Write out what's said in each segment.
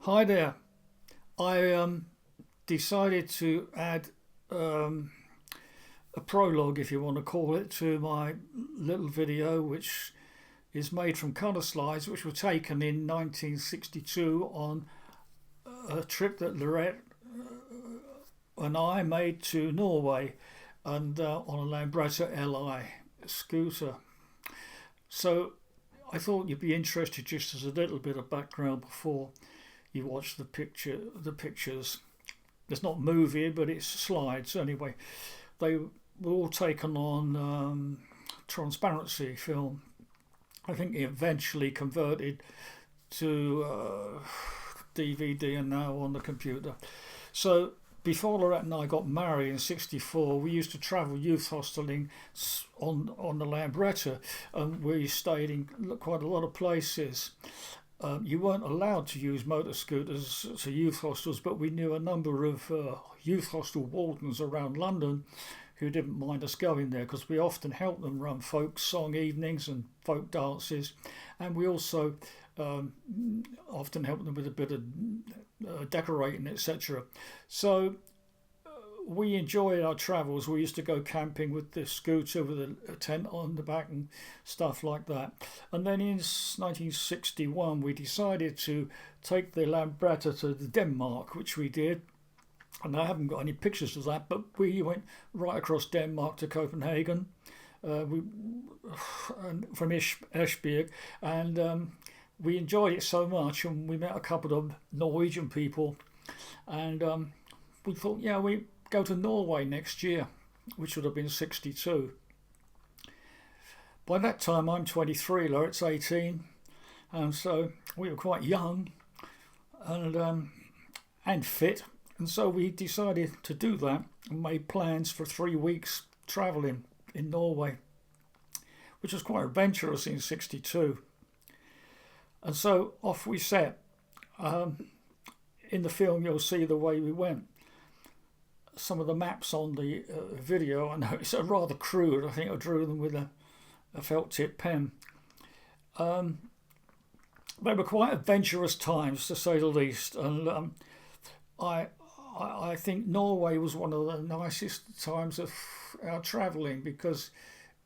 Hi there. I decided to add um, a prologue, if you want to call it, to my little video, which is made from colour slides, which were taken in 1962 on a trip that Laurette and I made to Norway, and on a Lambretta Li scooter. So I thought you'd be interested just as a little bit of background before you watch the pictures. It's not movie, but it's slides anyway. They were all taken on transparency film. I think it eventually converted to DVD and now on the computer. So before Laurette and I got married in '64, we used to travel youth hosteling on the Lambretta, and we stayed in quite a lot of places. You weren't allowed to use motor scooters to youth hostels, but we knew a number of youth hostel wardens around London who didn't mind us going there, because we often helped them run folk song evenings and folk dances, and we also often helped them with a bit of decorating, etc. So we enjoyed our travels. We used to go camping with the scooter with a tent on the back and stuff like that. And then in 1961 we decided to take the Lambretta to Denmark, which we did. And I haven't got any pictures of that, but we went right across Denmark to Copenhagen, from Esbjerg, and we enjoyed it so much, and we met a couple of Norwegian people, and we thought, yeah, we go to Norway next year, which would have been '62. By that time, I'm 23, Laurette's 18, and so we were quite young and fit. And so we decided to do that and made plans for 3 weeks travelling in Norway, which was quite adventurous in '62. And so off we set. In the film, you'll see the way we went. Some of the maps on the video, I know it's rather crude. I think I drew them with a felt tip pen. They were quite adventurous times, to say the least. And I think Norway was one of the nicest times of our travelling, because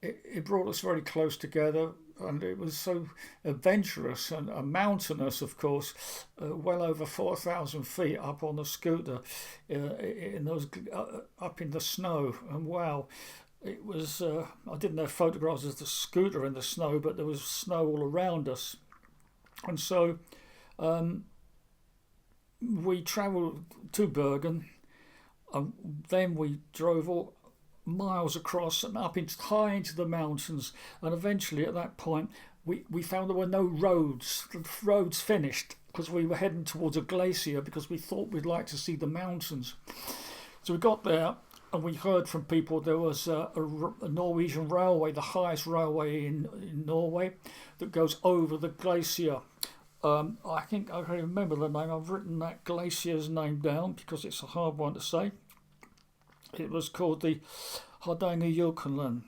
it brought us very close together, and it was so adventurous and mountainous, of course, well over 4,000 feet up on the scooter, in those up in the snow. And wow, it was. I didn't have photographs of the scooter in the snow, but there was snow all around us, and so. We travelled to Bergen, and then we drove all miles across and up high into the mountains, and eventually at that point we found there were no roads. The roads finished because we were heading towards a glacier, because we thought we'd like to see the mountains. So we got there, and we heard from people there was a Norwegian railway, the highest railway in Norway, that goes over the glacier. I think I can remember the name. I've written that glacier's name down because it's a hard one to say. It was called the Hardangerjokelen.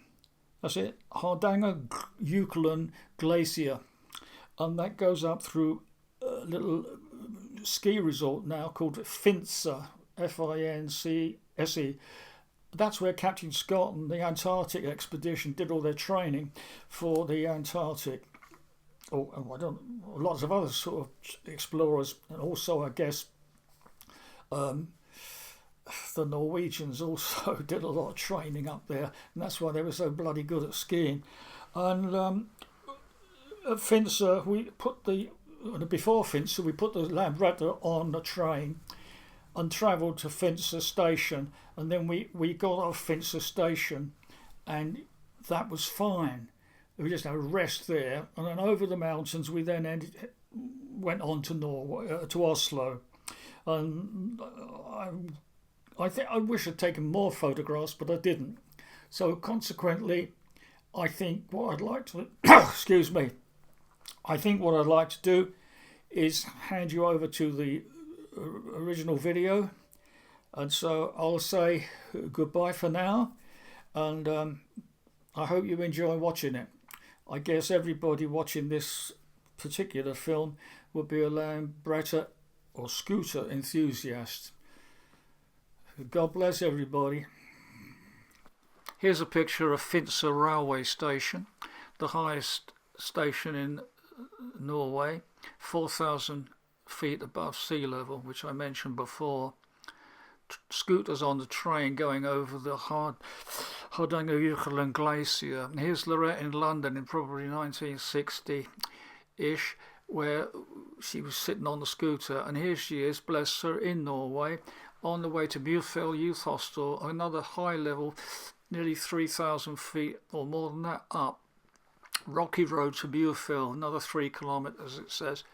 That's it, Hardangerjokelen Glacier. And that goes up through a little ski resort now called Finse, Finse. That's where Captain Scott and the Antarctic expedition did all their training for the Antarctic. Lots of other sort of explorers, and also I guess the Norwegians also did a lot of training up there, and that's why they were so bloody good at skiing. And at Finse, before Finse, we put the Lambretta on a train and travelled to Finse station, and then we got off Finse station, and that was fine. We just had a rest there, and then over the mountains we then went on to Norway, to Oslo. And I wish I'd taken more photographs, but I didn't. So consequently, I think what I'd like to excuse me. I think what I'd like to do is hand you over to the original video, and so I'll say goodbye for now, and I hope you enjoy watching it. I guess everybody watching this particular film would be a Lambretta or scooter enthusiast. God bless everybody. Here's a picture of Finse railway station, the highest station in Norway, 4,000 feet above sea level, which I mentioned before. Scooters on the train going over the Hardangerfjorden Glacier. And here's Laurette in London in probably 1960-ish, where she was sitting on the scooter, and here she is, bless her, in Norway, on the way to Bufell Youth Hostel, another high level, nearly 3,000 feet or more than that up. Rocky road to Bufell, another 3 kilometres it says.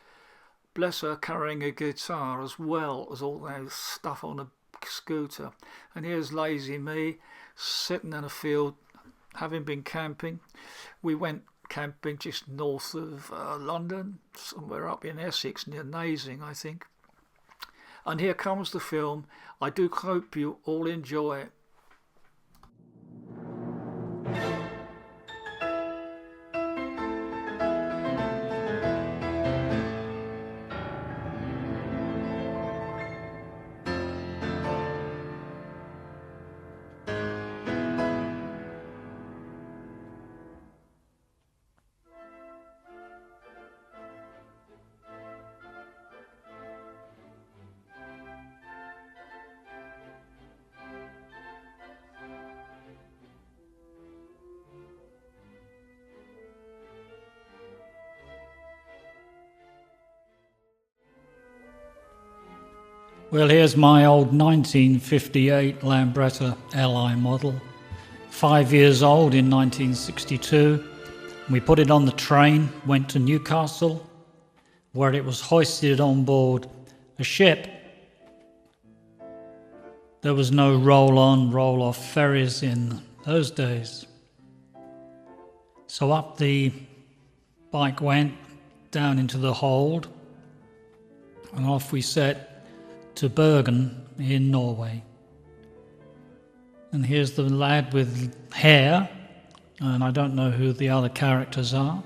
Bless her, carrying a guitar as well as all that stuff on a scooter. And here's lazy me, sitting in a field, having been camping. We went camping just north of London, somewhere up in Essex, near Nasing, I think. And here comes the film. I do hope you all enjoy it. Well, here's my old 1958 Lambretta Li model, 5 years old in 1962. We put it on the train, went to Newcastle, where it was hoisted on board a ship. There was no roll-on, roll-off ferries in those days. So up the bike went, down into the hold, and off we set to Bergen in Norway. And here's the lad with hair, and I don't know who the other characters are,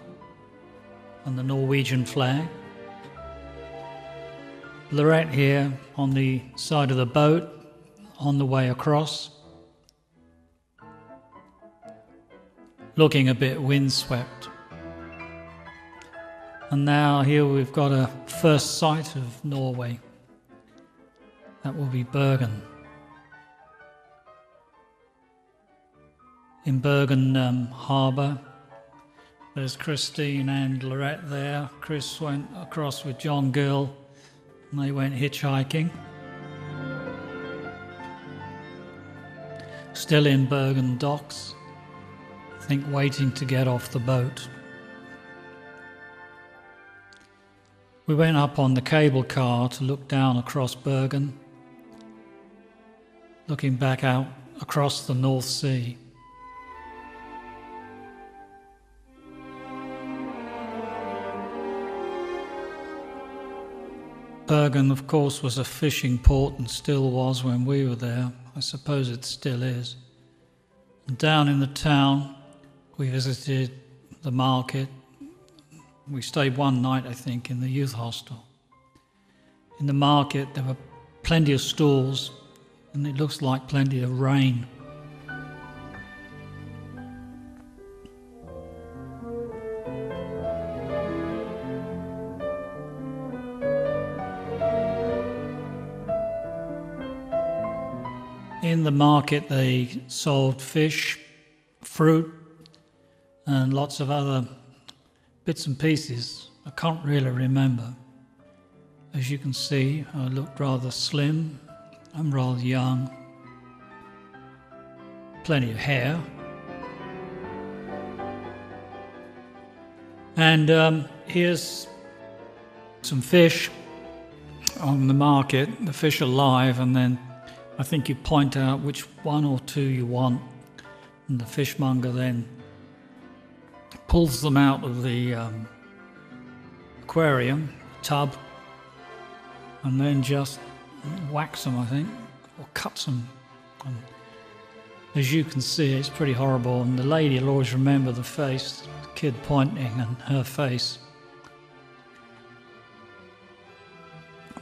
and the Norwegian flag. Laurette here on the side of the boat on the way across, looking a bit windswept. And now here we've got a first sight of Norway. That will be Bergen. In Bergen harbour, there's Christine and Laurette there. Chris went across with John Gill and they went hitchhiking. Still in Bergen docks, I think waiting to get off the boat. We went up on the cable car to look down across Bergen, looking back out across the North Sea. Bergen, of course, was a fishing port and still was when we were there. I suppose it still is. And down in the town, we visited the market. We stayed one night, I think, in the youth hostel. In the market, there were plenty of stalls, and it looks like plenty of rain. In the market they sold fish, fruit, and lots of other bits and pieces. I can't really remember. As you can see, I looked rather slim. I'm rather young, plenty of hair. And here's some fish on the market. The fish are live, and then I think you point out which one or two you want, and the fishmonger then pulls them out of the aquarium, tub, and then just whacks them, I think, or cuts them. And as you can see, it's pretty horrible, and the lady will always remember the face, the kid pointing and her face.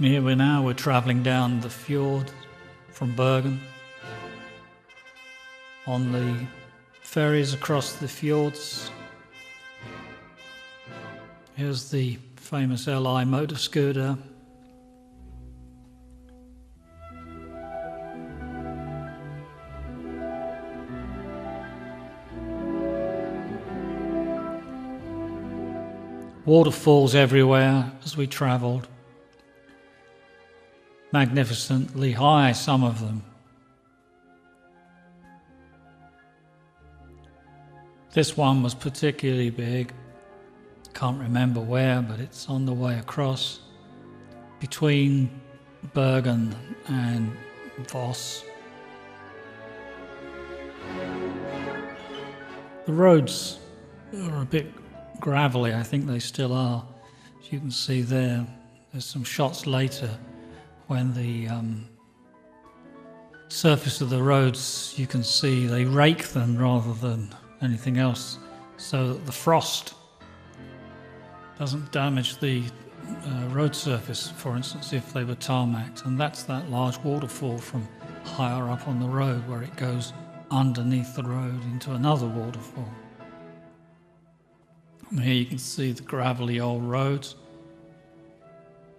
Here we're travelling down the fjord from Bergen on the ferries across the fjords. Here's the famous LI motor scooter. Waterfalls everywhere as we travelled. Magnificently high, some of them. This one was particularly big. Can't remember where, but it's on the way across between Bergen and Voss. The roads are a bit gravelly, I think they still are. As you can see there, there's some shots later when the surface of the roads, you can see they rake them rather than anything else, so that the frost doesn't damage the road surface, for instance, if they were tarmacked. And that's that large waterfall from higher up on the road where it goes underneath the road into another waterfall. And here you can see the gravelly old roads.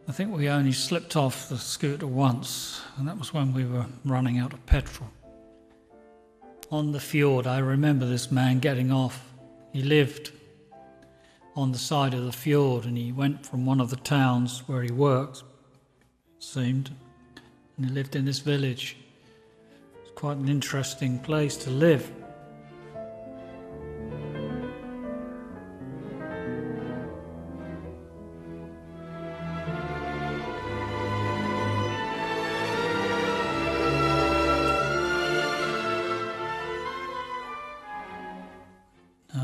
I think we only slipped off the scooter once, and that was when we were running out of petrol. On the fjord, I remember this man getting off. He lived on the side of the fjord, and he went from one of the towns where he worked, it seemed, and he lived in this village. It's quite an interesting place to live.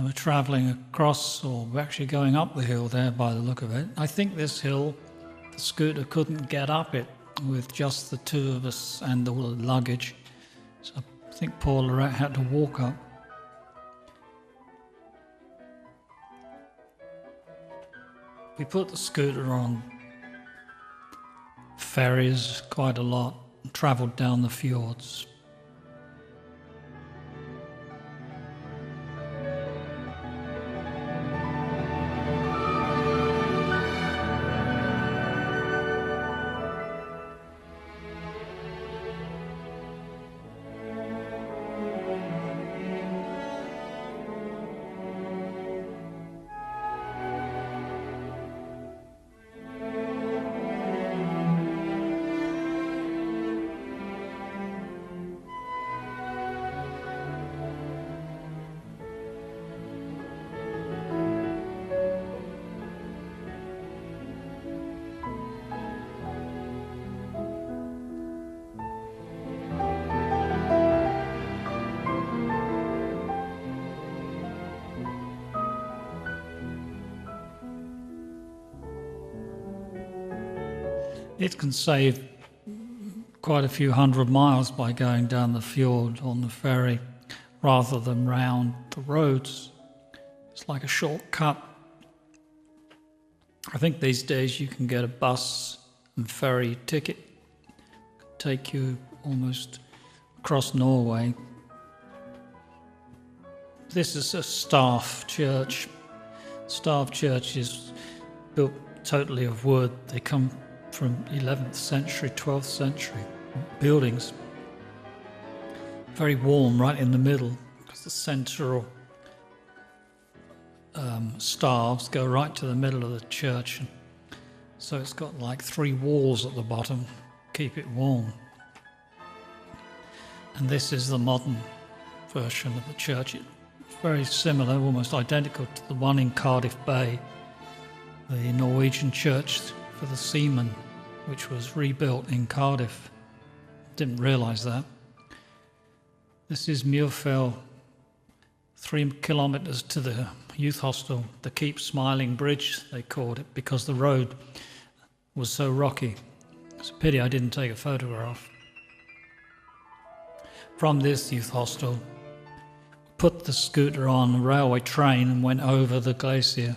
We're travelling across, or we're actually going up the hill there by the look of it. I think this hill, the scooter couldn't get up it with just the two of us and all the luggage. So I think poor Laurette had to walk up. We put the scooter on ferries quite a lot and travelled down the fjords. It can save quite a few 100 miles by going down the fjord on the ferry rather than round the roads. It's like a shortcut. I think these days you can get a bus and ferry ticket, take you almost across Norway. This is a staff church. Staff church is built totally of wood. They come from 11th century, 12th century buildings. Very warm right in the middle, because the central staves go right to the middle of the church. So it's got like 3 walls at the bottom, keep it warm. And this is the modern version of the church. It's very similar, almost identical to the one in Cardiff Bay, the Norwegian church for the seamen, which was rebuilt in Cardiff. Didn't realise that. This is Muirfell, 3 kilometres to the youth hostel, the Keep Smiling Bridge, they called it, because the road was so rocky. It's a pity I didn't take a photograph. From this youth hostel, put the scooter on a railway train and went over the glacier.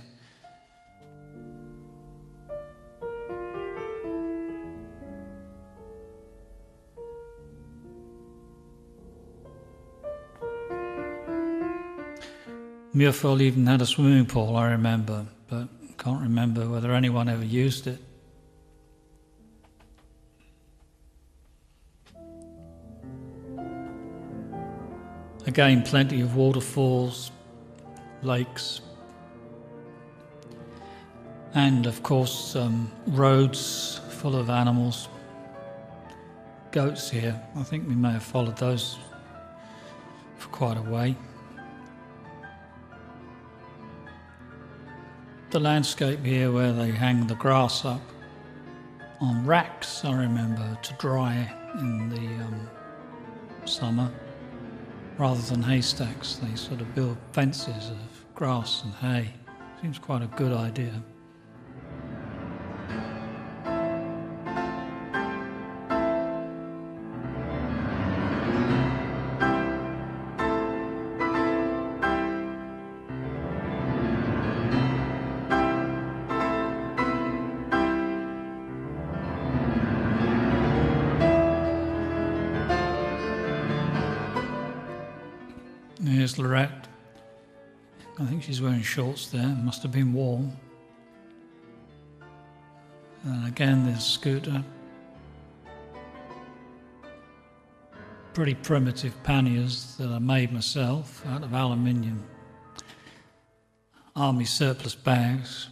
Muirfield even had a swimming pool, I remember, but can't remember whether anyone ever used it. Again, plenty of waterfalls, lakes, and of course roads full of animals. Goats here, I think we may have followed those for quite a way. The landscape here where they hang the grass up on racks, I remember, to dry in the summer. Rather than haystacks, they sort of build fences of grass and hay. Seems quite a good idea. Here's Laurette. I think she's wearing shorts there, must have been warm. And again, this scooter. Pretty primitive panniers that I made myself out of aluminium. Army surplus bags.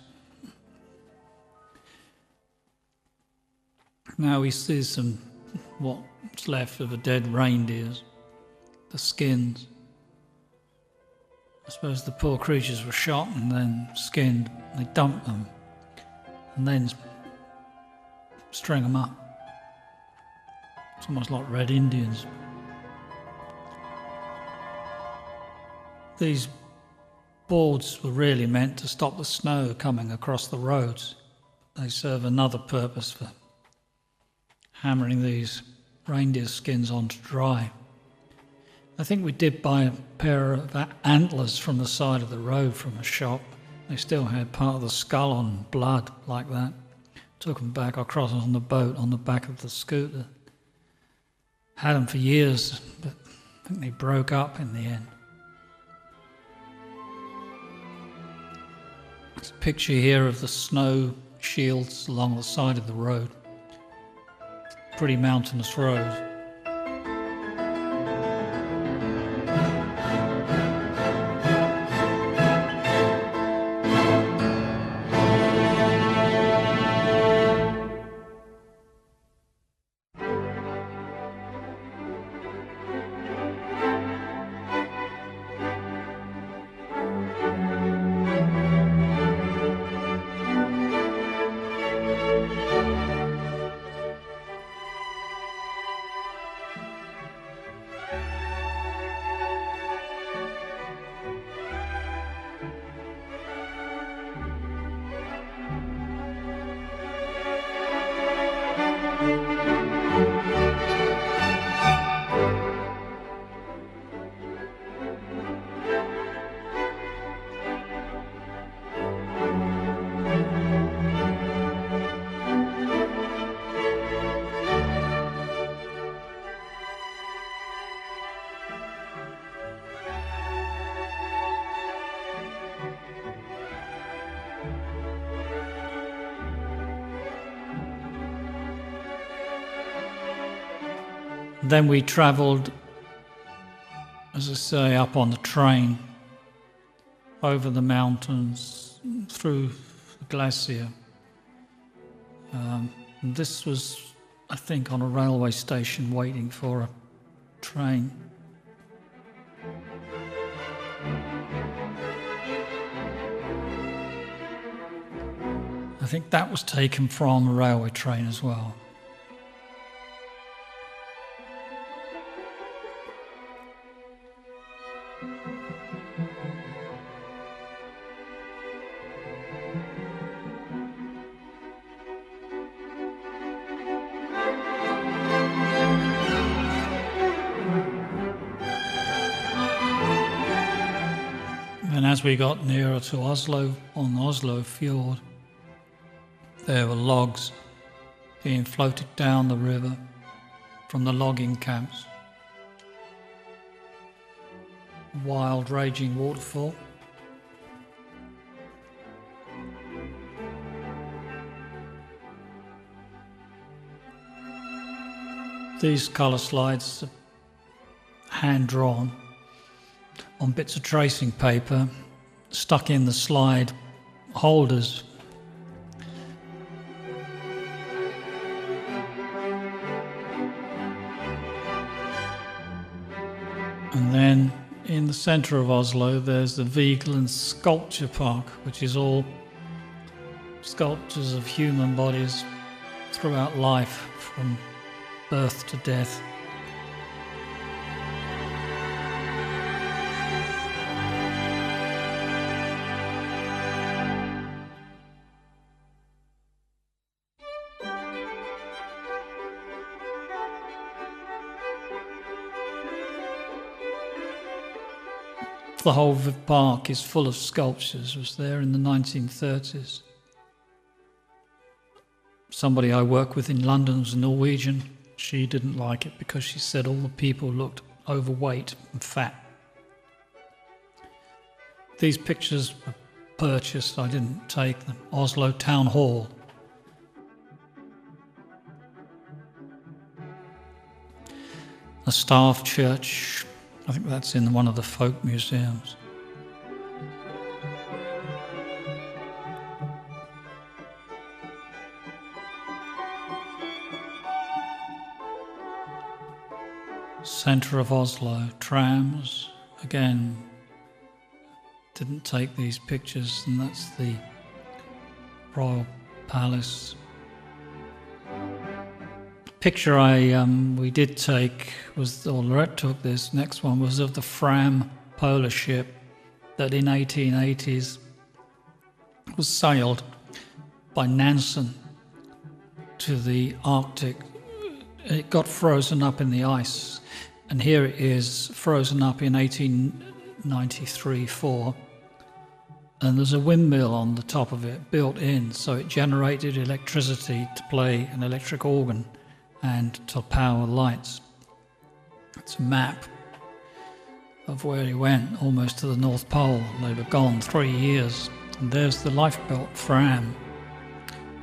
Now we see what's left of the dead reindeers, the skins. I suppose the poor creatures were shot and then skinned. They dumped them and then string them up. It's almost like Red Indians. These boards were really meant to stop the snow coming across the roads. They serve another purpose for hammering these reindeer skins on to dry. I think we did buy a pair of antlers from the side of the road from a shop. They still had part of the skull on blood like that. Took them back across on the boat on the back of the scooter. Had them for years, but I think they broke up in the end. There's a picture here of the snow shields along the side of the road. Pretty mountainous road. Then we travelled, as I say, up on the train, over the mountains, through the glacier. This was, I think, on a railway station waiting for a train. I think that was taken from a railway train as well. And as we got nearer to Oslo, on Oslo Fjord, there were logs being floated down the river from the logging camps. Wild, raging waterfall. These colour slides are hand-drawn on bits of tracing paper stuck in the slide holders. And then in the centre of Oslo there's the Vigeland Sculpture Park, which is all sculptures of human bodies throughout life, from birth to death. The whole park is full of sculptures. It was there in the 1930s. Somebody I work with in London was a Norwegian. She didn't like it because she said all the people looked overweight and fat. These pictures were purchased, I didn't take them. Oslo Town Hall. A staff church, I think that's in one of the folk museums. Centre of Oslo, trams, again, didn't take these pictures, and that's the Royal Palace. The picture we did take was, or Laurette took this, next one was of the Fram polar ship that in 1880s was sailed by Nansen to the Arctic. It got frozen up in the ice, and here it is frozen up in 1893-4, and there's a windmill on the top of it built in, so it generated electricity to play an electric organ and to power lights. It's a map of where he went, almost to the North Pole. They were gone 3 years, and there's the lifebelt Fram,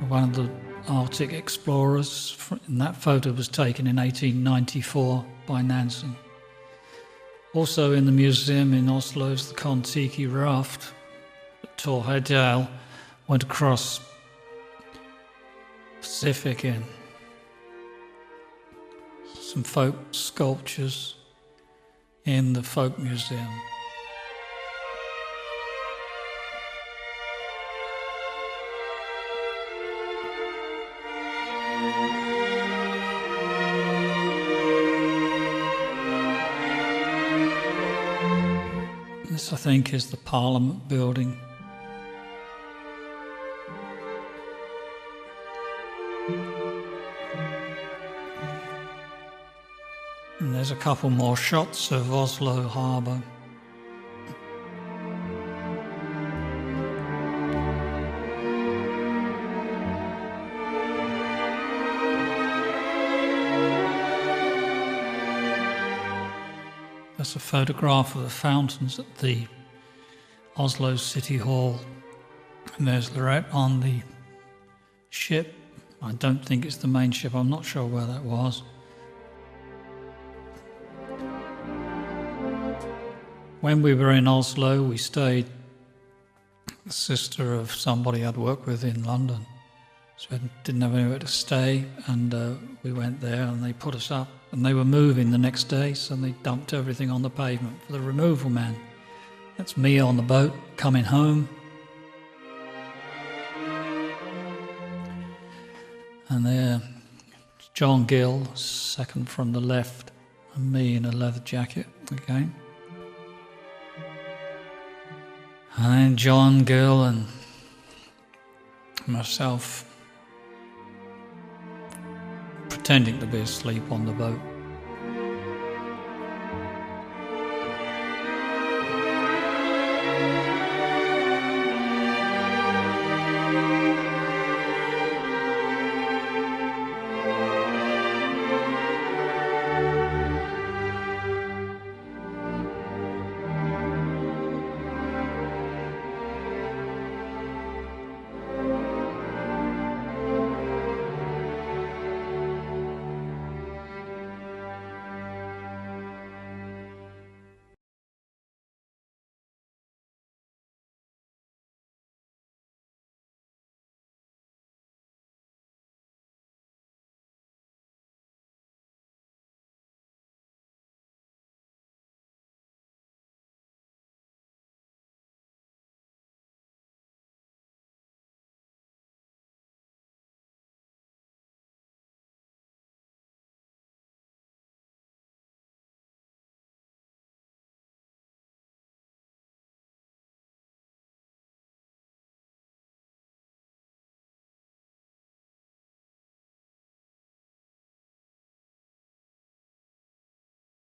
one of the Arctic explorers, and that photo was taken in 1894 by Nansen. Also in the museum in Oslo is the Kon-Tiki raft that Thor Heyerdahl went across Pacific in. Some folk sculptures in the folk museum. This, I think, is the Parliament building. And there's a couple more shots of Oslo Harbour. That's a photograph of the fountains at the Oslo City Hall. And there's Laurette on the ship. I don't think it's the main ship, I'm not sure where that was. When we were in Oslo, we stayed the sister of somebody I'd worked with in London. So I didn't have anywhere to stay, and we went there and they put us up. And they were moving the next day, so they dumped everything on the pavement for the removal man. That's me on the boat coming home. And there, John Gill, second from the left, and me in a leather jacket again. And then John Gill and myself pretending to be asleep on the boat.